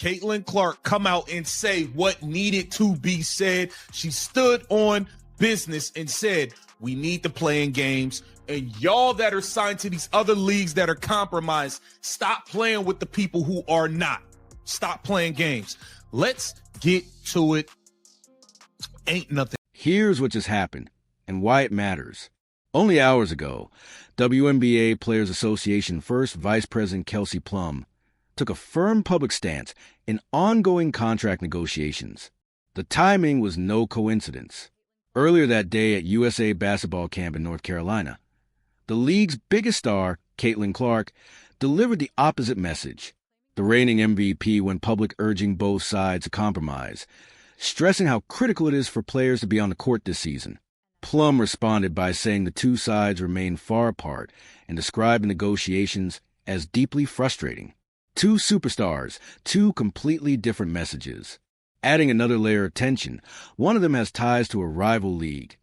Caitlin Clark come out and say what needed to be said. She stood on business and said, we need to play in games. And y'all that are signed to these other leagues that are compromised, stop playing with the people who are not. Stop playing games. Let's get to it. Ain't nothing. Here's what just happened and why it matters. Only hours ago, WNBA Players Association First Vice President Kelsey Plum took a firm public stance in ongoing contract negotiations. The timing was no coincidence. Earlier that day at USA Basketball Camp in North Carolina, the league's biggest star, Caitlin Clark, delivered the opposite message. The reigning MVP went public urging both sides to compromise, stressing how critical it is for players to be on the court this season. Plum responded by saying the two sides remain far apart and described the negotiations as deeply frustrating. Two superstars, two completely different messages. Adding another layer of tension, one of them has ties to a rival league.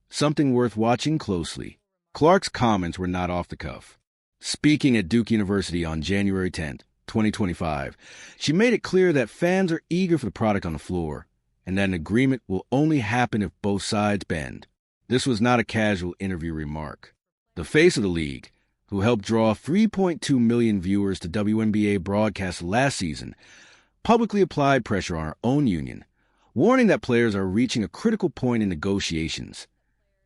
Something worth watching closely. Clark's comments were not off the cuff. Speaking at Duke University on January 10, 2025, she made it clear that fans are eager for the product on the floor, and that an agreement will only happen if both sides bend. This was not a casual interview remark. The face of the league, who helped draw 3.2 million viewers to WNBA broadcasts last season, publicly applied pressure on our own union, warning that players are reaching a critical point in negotiations.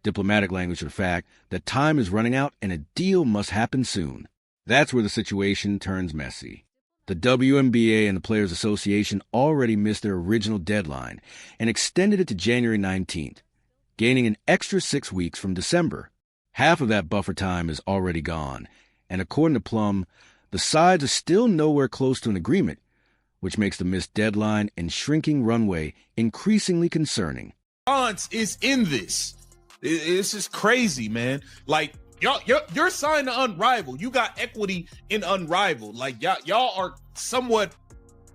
Diplomatic language to the fact that time is running out and a deal must happen soon. That's where the situation turns messy. The WNBA and the Players Association already missed their original deadline and extended it to January 19th, gaining an extra 6 weeks from December. Half of that buffer time is already gone, and according to Plum, the sides are still nowhere close to an agreement, which makes the missed deadline and shrinking runway increasingly concerning. Is in this. It's just crazy, man. Like, you're signed to Unrivaled. You got equity in Unrivaled. Like, y'all are somewhat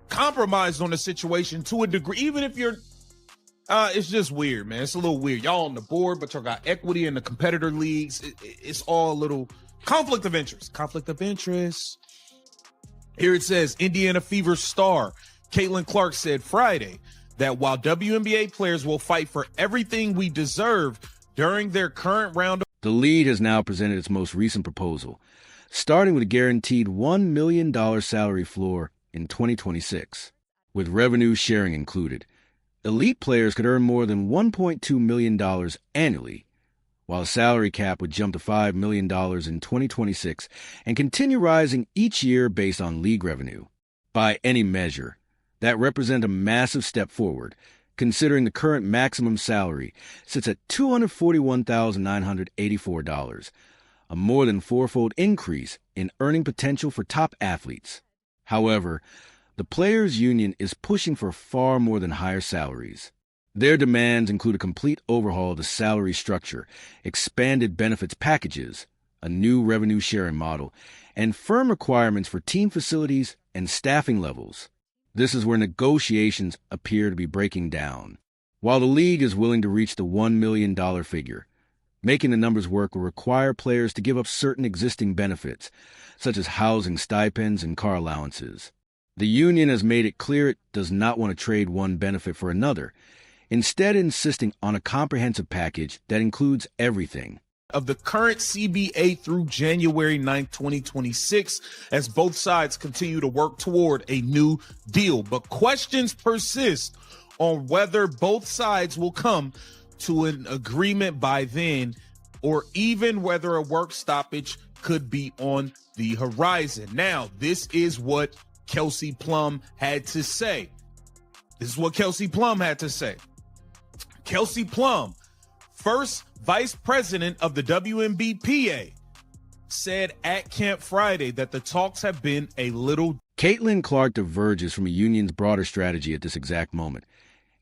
compromised on the situation to a degree, even if you're it's just weird, man. It's a little weird. Y'all on the board, but y'all got equity in the competitor leagues. It's all a little conflict of interest. Here it says, Indiana Fever star Caitlin Clark said Friday that while WNBA players will fight for everything we deserve during their current round of... The league has now presented its most recent proposal, starting with a guaranteed $1 million salary floor in 2026, with revenue sharing included. Elite players could earn more than $1.2 million annually, while a salary cap would jump to $5 million in 2026 and continue rising each year based on league revenue. By any measure, that represents a massive step forward, considering the current maximum salary sits at $241,984, a more than fourfold increase in earning potential for top athletes. However, the Players' Union is pushing for far more than higher salaries. Their demands include a complete overhaul of the salary structure, expanded benefits packages, a new revenue-sharing model, and firm requirements for team facilities and staffing levels. This is where negotiations appear to be breaking down. While the league is willing to reach the $1 million figure, making the numbers work will require players to give up certain existing benefits, such as housing stipends and car allowances. The union has made it clear it does not want to trade one benefit for another, instead insisting on a comprehensive package that includes everything. Of the current CBA through January 9th, 2026, as both sides continue to work toward a new deal. But questions persist on whether both sides will come to an agreement by then, or even whether a work stoppage could be on the horizon. Now, this is what Kelsey Plum had to say. Kelsey Plum, first vice president of the WNBPA, said at Camp Friday that the talks have been a little... Caitlin Clark diverges from a union's broader strategy at this exact moment,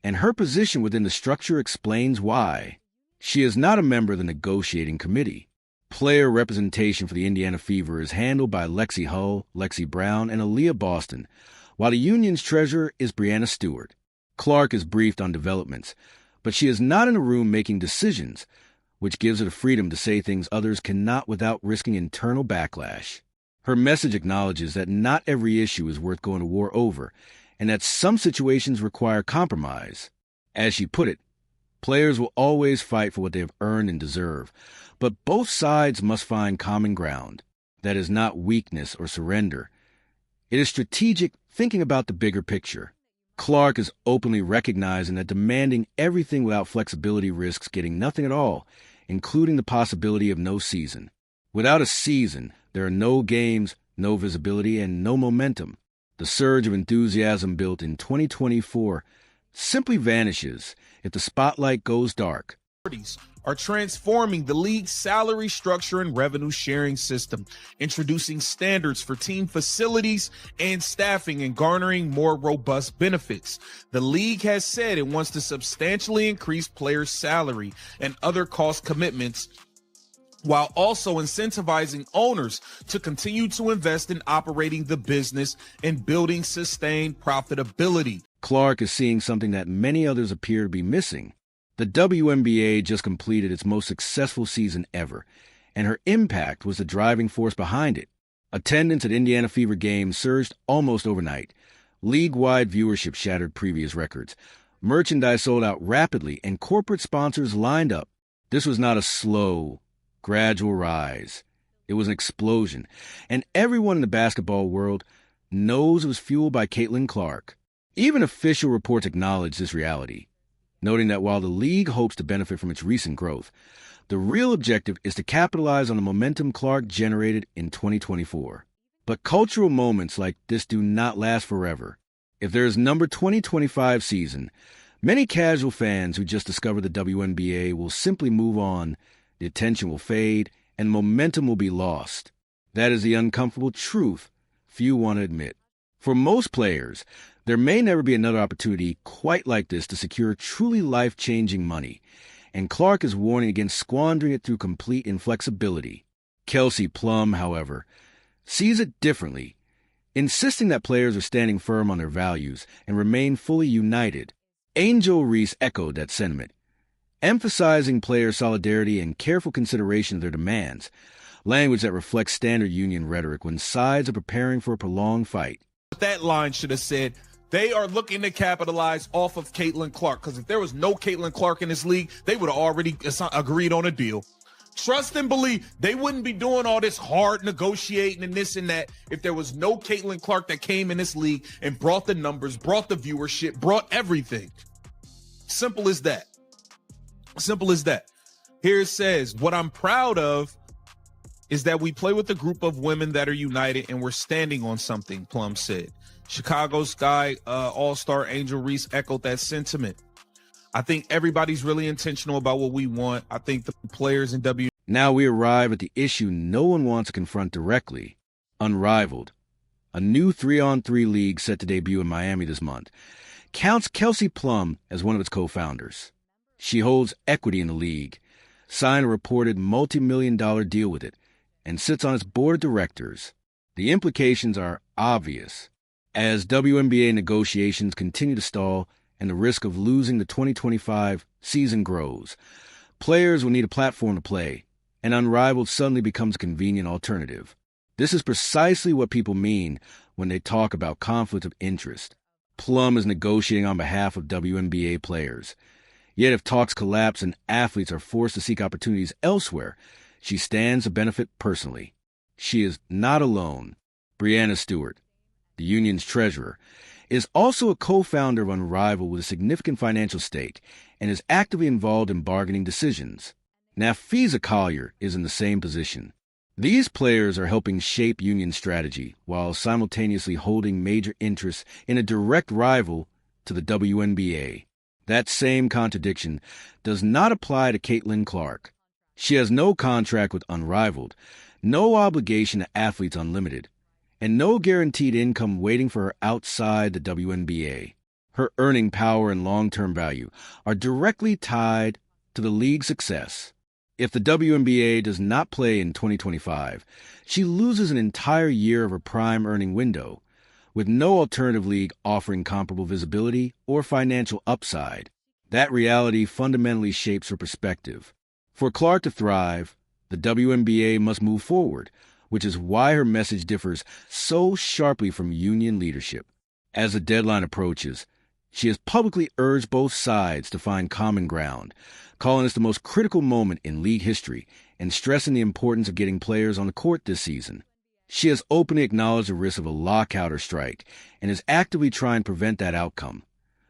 and her position within the structure explains why. She is not a member of the negotiating committee. Player representation for the Indiana Fever is handled by Lexi Hull, Lexi Brown, and Aaliyah Boston, while the union's treasurer is Brianna Stewart. Clark is briefed on developments, but she is not in a room making decisions, which gives her the freedom to say things others cannot without risking internal backlash. Her message acknowledges that not every issue is worth going to war over, and that some situations require compromise. As she put it, players will always fight for what they have earned and deserve, but both sides must find common ground. That is not weakness or surrender. It is strategic thinking about the bigger picture. Clark is openly recognizing that demanding everything without flexibility risks getting nothing at all, including the possibility of no season. Without a season, there are no games, no visibility, and no momentum. The surge of enthusiasm built in 2024 simply vanishes if the spotlight goes dark. Are transforming the league's salary structure and revenue sharing system, introducing standards for team facilities and staffing, and garnering more robust benefits. The league has said it wants to substantially increase players' salary and other cost commitments, while also incentivizing owners to continue to invest in operating the business and building sustained profitability. Clark is seeing something that many others appear to be missing. The WNBA just completed its most successful season ever, and her impact was the driving force behind it. Attendance at Indiana Fever games surged almost overnight. League-wide viewership shattered previous records. Merchandise sold out rapidly, and corporate sponsors lined up. This was not a slow, gradual rise. It was an explosion, and everyone in the basketball world knows it was fueled by Caitlin Clark. Even official reports acknowledge this reality, noting that while the league hopes to benefit from its recent growth, the real objective is to capitalize on the momentum Clark generated in 2024. But cultural moments like this do not last forever. If there is number 2025 season, many casual fans who just discovered the WNBA will simply move on, the attention will fade, and momentum will be lost. That is the uncomfortable truth few want to admit. For most players, there may never be another opportunity quite like this to secure truly life-changing money, and Clark is warning against squandering it through complete inflexibility. Kelsey Plum, however, sees it differently, insisting that players are standing firm on their values and remain fully united. Angel Reese echoed that sentiment, emphasizing player solidarity and careful consideration of their demands, language that reflects standard union rhetoric when sides are preparing for a prolonged fight. That line should have said, they are looking to capitalize off of Caitlin Clark, because if there was no Caitlin Clark in this league, they would have already agreed on a deal. Trust and believe, they wouldn't be doing all this hard negotiating and this and that if there was no Caitlin Clark that came in this league and brought the numbers, brought the viewership, brought everything. Simple as that. Simple as that. Here it says, what I'm proud of is that we play with a group of women that are united and we're standing on something, Plum said. Chicago Sky All-Star Angel Reese echoed that sentiment. I think everybody's really intentional about what we want. I think the players in W. Now we arrive at the issue no one wants to confront directly. Unrivaled, a new 3-on-3 league set to debut in Miami this month, counts Kelsey Plum as one of its co-founders. She holds equity in the league, signed a reported multi-million-dollar deal with it, and sits on its board of directors. The implications are obvious. As WNBA negotiations continue to stall and the risk of losing the 2025 season grows, players will need a platform to play, and Unrivaled suddenly becomes a convenient alternative. This is precisely what people mean when they talk about conflict of interest. Plum is negotiating on behalf of WNBA players. Yet if talks collapse and athletes are forced to seek opportunities elsewhere, she stands to benefit personally. She is not alone. Brianna Stewart, the union's treasurer, is also a co-founder of Unrivaled with a significant financial stake and is actively involved in bargaining decisions. Nafisa Collier is in the same position. These players are helping shape union strategy while simultaneously holding major interests in a direct rival to the WNBA. That same contradiction does not apply to Caitlin Clark. She has no contract with Unrivaled, no obligation to Athletes Unlimited, and no guaranteed income waiting for her outside the WNBA. Her earning power and long-term value are directly tied to the league's success. If the WNBA does not play in 2025, she loses an entire year of her prime earning window, with no alternative league offering comparable visibility or financial upside. That reality fundamentally shapes her perspective. For Clark to thrive, the WNBA must move forward, which is why her message differs so sharply from union leadership. As the deadline approaches, she has publicly urged both sides to find common ground, calling this the most critical moment in league history and stressing the importance of getting players on the court this season. She has openly acknowledged the risk of a lockout or strike and is actively trying to prevent that outcome,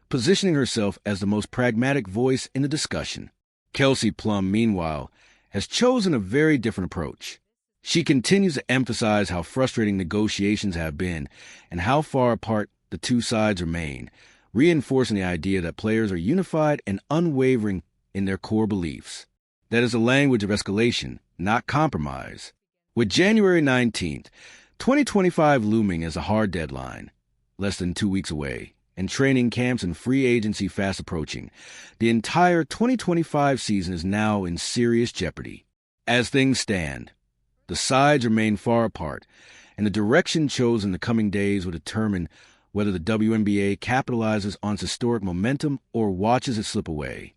positioning herself as the most pragmatic voice in the discussion. Kelsey Plum, meanwhile, has chosen a very different approach. She continues to emphasize how frustrating negotiations have been and how far apart the two sides remain, reinforcing the idea that players are unified and unwavering in their core beliefs. That is a language of escalation, not compromise. With January 19th, 2025 looming as a hard deadline, less than 2 weeks away, and training camps and free agency fast approaching, the entire 2025 season is now in serious jeopardy. As things stand, the sides remain far apart, and the direction chosen in the coming days will determine whether the WNBA capitalizes on its historic momentum or watches it slip away.